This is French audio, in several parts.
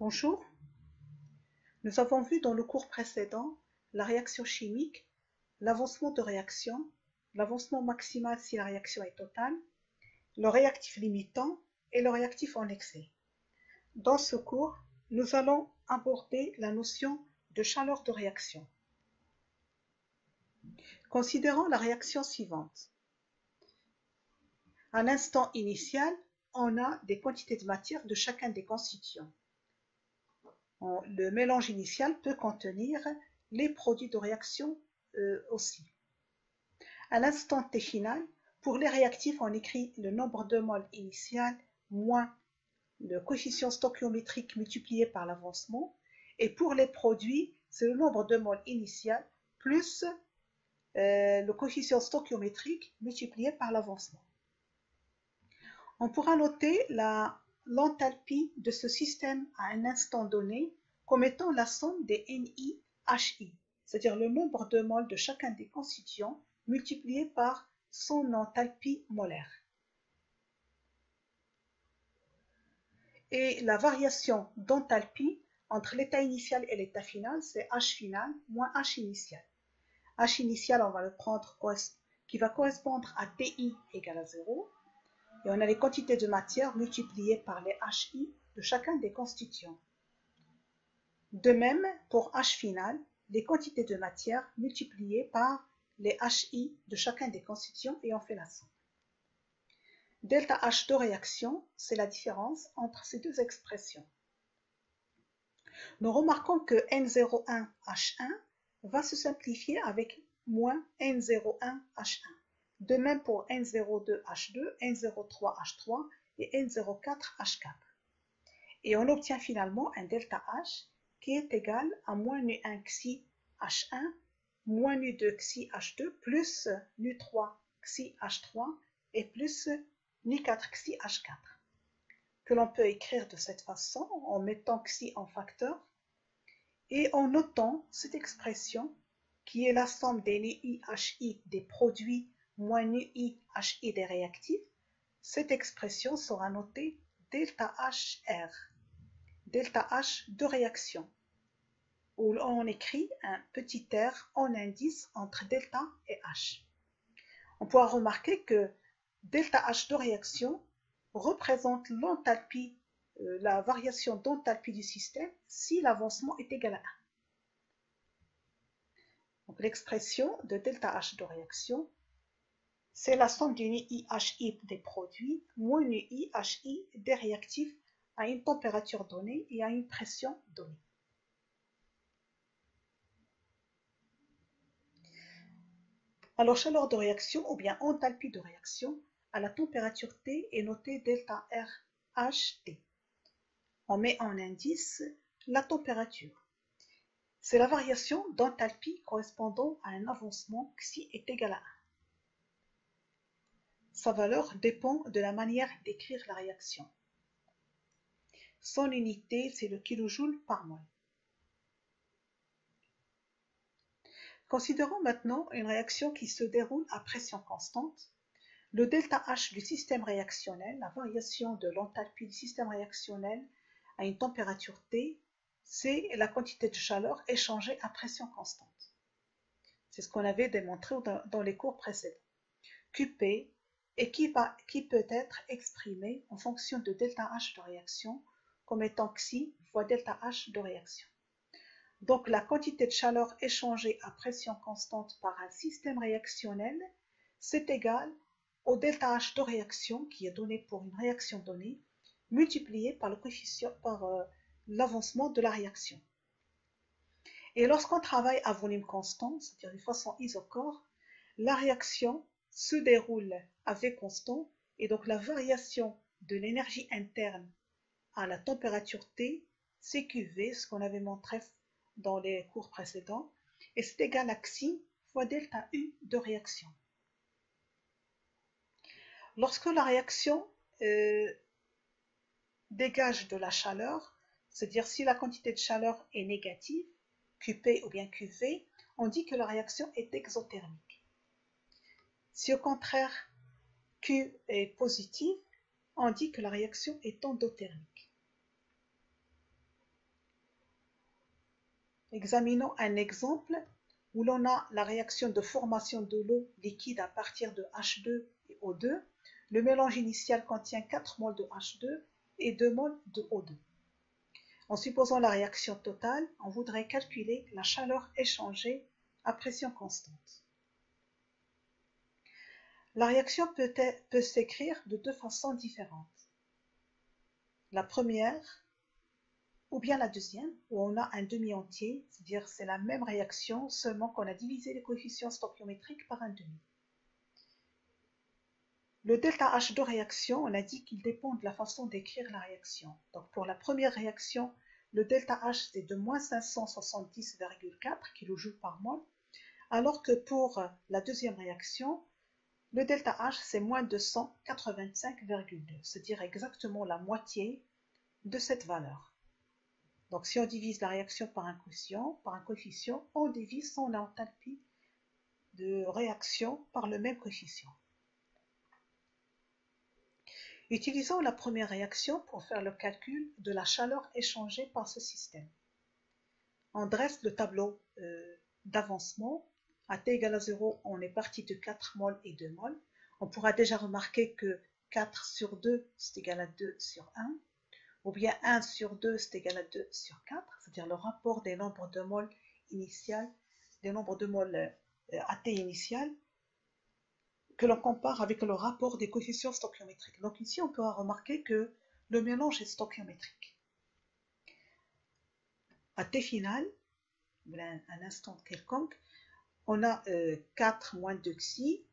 Bonjour, nous avons vu dans le cours précédent la réaction chimique, l'avancement de réaction, l'avancement maximal si la réaction est totale, le réactif limitant et le réactif en excès. Dans ce cours, nous allons aborder la notion de chaleur de réaction. Considérons la réaction suivante. À l'instant initial, on a des quantités de matière de chacun des constituants. Le mélange initial peut contenir les produits de réaction aussi. À l'instant T final, pour les réactifs, on écrit le nombre de moles initial moins le coefficient stoichiométrique multiplié par l'avancement. Et pour les produits, c'est le nombre de moles initial plus le coefficient stoichiométrique multiplié par l'avancement. On pourra noter l'enthalpie de ce système à un instant donné comme étant la somme des NI-HI, c'est-à-dire le nombre de moles de chacun des constituants multiplié par son enthalpie molaire. Et la variation d'enthalpie entre l'état initial et l'état final, c'est H final moins H initial. H initial, on va le prendre qui va correspondre à TI égale à 0. Et on a les quantités de matière multipliées par les HI de chacun des constituants. De même, pour H final, les quantités de matière multipliées par les HI de chacun des constituants et on fait la somme. Delta H de réaction, c'est la différence entre ces deux expressions. Nous remarquons que N01H1 va se simplifier avec moins N01H1. De même pour N02H2, N03H3 et N04H4. Et on obtient finalement un delta H qui est égal à moins nu1 xi H1 moins nu2 xi H2 plus nu3 xi H3 et plus nu4 xi H4 que l'on peut écrire de cette façon en mettant xi en facteur et en notant cette expression qui est la somme des nu-i-hi des produits moins nu-i-hi des réactifs. Cette expression sera notée delta HR, delta H de réaction, où on écrit un petit r en indice entre delta et H. On pourra remarquer que delta H de réaction représente l'enthalpie, la variation d'enthalpie du système si l'avancement est égal à 1. Donc l'expression de delta H de réaction, c'est la somme du nu-i-hi des produits moins nu-i-hi des réactifs à une température donnée et à une pression donnée. Alors chaleur de réaction ou bien enthalpie de réaction à la température T est notée delta RHT. On met en indice la température. C'est la variation d'enthalpie correspondant à un avancement xi est égal à 1. Sa valeur dépend de la manière d'écrire la réaction. Son unité, c'est le kilojoule par mol. Considérons maintenant une réaction qui se déroule à pression constante. Le delta H du système réactionnel, la variation de l'enthalpie du système réactionnel à une température T, c'est la quantité de chaleur échangée à pression constante. C'est ce qu'on avait démontré dans les cours précédents. QP et qui peut être exprimé en fonction de delta H de réaction comme étant xi fois delta H de réaction. Donc la quantité de chaleur échangée à pression constante par un système réactionnel, c'est égal au delta H de réaction qui est donné pour une réaction donnée, multiplié par le coefficient, par l'avancement de la réaction. Et lorsqu'on travaille à volume constant, c'est-à-dire de façon isochore, la réaction se déroule à V constant et donc la variation de l'énergie interne à la température T, c'est QV, ce qu'on avait montré dans les cours précédents, et c'est égal à xi fois delta U de réaction. Lorsque la réaction dégage de la chaleur, c'est-à-dire si la quantité de chaleur est négative, QP ou bien QV, on dit que la réaction est exothermique. Si au contraire Q est positive, on dit que la réaction est endothermique. Examinons un exemple où l'on a la réaction de formation de l'eau liquide à partir de H2 et O2. Le mélange initial contient 4 moles de H2 et 2 moles de O2. En supposant la réaction totale, on voudrait calculer la chaleur échangée à pression constante. La réaction peut s'écrire de deux façons différentes. La première, ou bien la deuxième, où on a un demi-entier, c'est-à-dire c'est la même réaction, seulement qu'on a divisé les coefficients stoichiométriques par un demi. Le delta H de réaction, on a dit qu'il dépend de la façon d'écrire la réaction. Donc pour la première réaction, le delta H c'est de moins 570,4 kJ par mol, alors que pour la deuxième réaction, le delta H c'est moins 285,2, c'est-à-dire exactement la moitié de cette valeur. Donc si on divise la réaction par un coefficient, on divise son enthalpie de réaction par le même coefficient. Utilisons la première réaction pour faire le calcul de la chaleur échangée par ce système. On dresse le tableau d'avancement. À t égale à 0, on est parti de 4 moles et 2 moles. On pourra déjà remarquer que 4 sur 2, c'est égal à 2 sur 1. Ou bien 1 sur 2, c'est égal à 2 sur 4. C'est-à-dire le rapport des nombres de moles initial, des nombres de moles AT initial, que l'on compare avec le rapport des coefficients stoichiométriques. Donc ici, on pourra remarquer que le mélange est stoichiométrique. À T final, un instant quelconque, on a 4 moins 2 xi,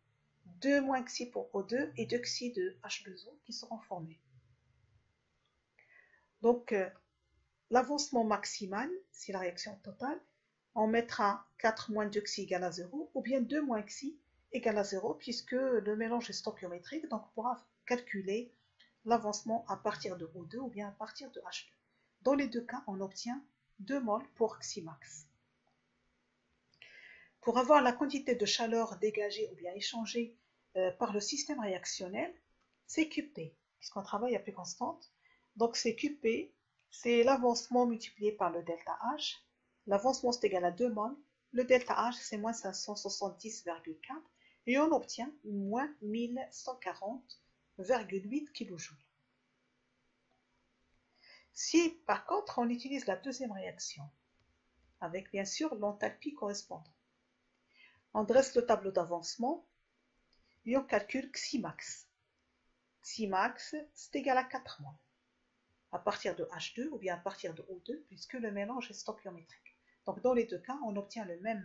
2 moins xi pour O2 et 2 xi de H2O qui seront formés. Donc, l'avancement maximal, c'est la réaction totale, on mettra 4 moins 2 xi égale à 0, ou bien 2 moins xi égale à 0, puisque le mélange est stoichiométrique, donc on pourra calculer l'avancement à partir de O2 ou bien à partir de H2. Dans les deux cas, on obtient 2 moles pour xi max. Pour avoir la quantité de chaleur dégagée ou bien échangée par le système réactionnel, c'est QP, puisqu'on travaille à P constante. Donc c'est QP, c'est l'avancement multiplié par le delta H. L'avancement c'est égal à 2 moles. Le delta H c'est moins 570,4 et on obtient moins 1140,8 kJ. Si par contre on utilise la deuxième réaction, avec bien sûr l'enthalpie correspondante, on dresse le tableau d'avancement et on calcule xi max. Xi max c'est égal à 4 moles à partir de H2 ou bien à partir de O2 puisque le mélange est stoichiométrique. Donc dans les deux cas, on obtient le même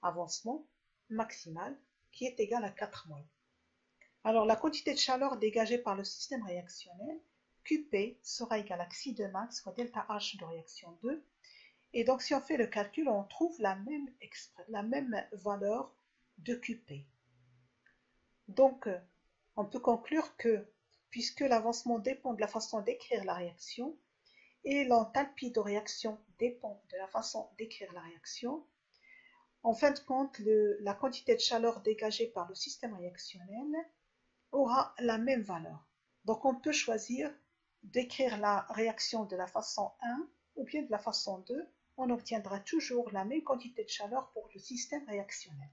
avancement maximal qui est égal à 4 moles. Alors la quantité de chaleur dégagée par le système réactionnel, QP, sera égale à xi de max fois delta H de réaction 2. Et donc si on fait le calcul, on trouve la même valeur de QP. Donc on peut conclure que puisque l'avancement dépend de la façon d'écrire la réaction et l'enthalpie de réaction dépend de la façon d'écrire la réaction, en fin de compte, la quantité de chaleur dégagée par le système réactionnel aura la même valeur. Donc on peut choisir d'écrire la réaction de la façon 1 ou bien de la façon 2, on obtiendra toujours la même quantité de chaleur pour le système réactionnel.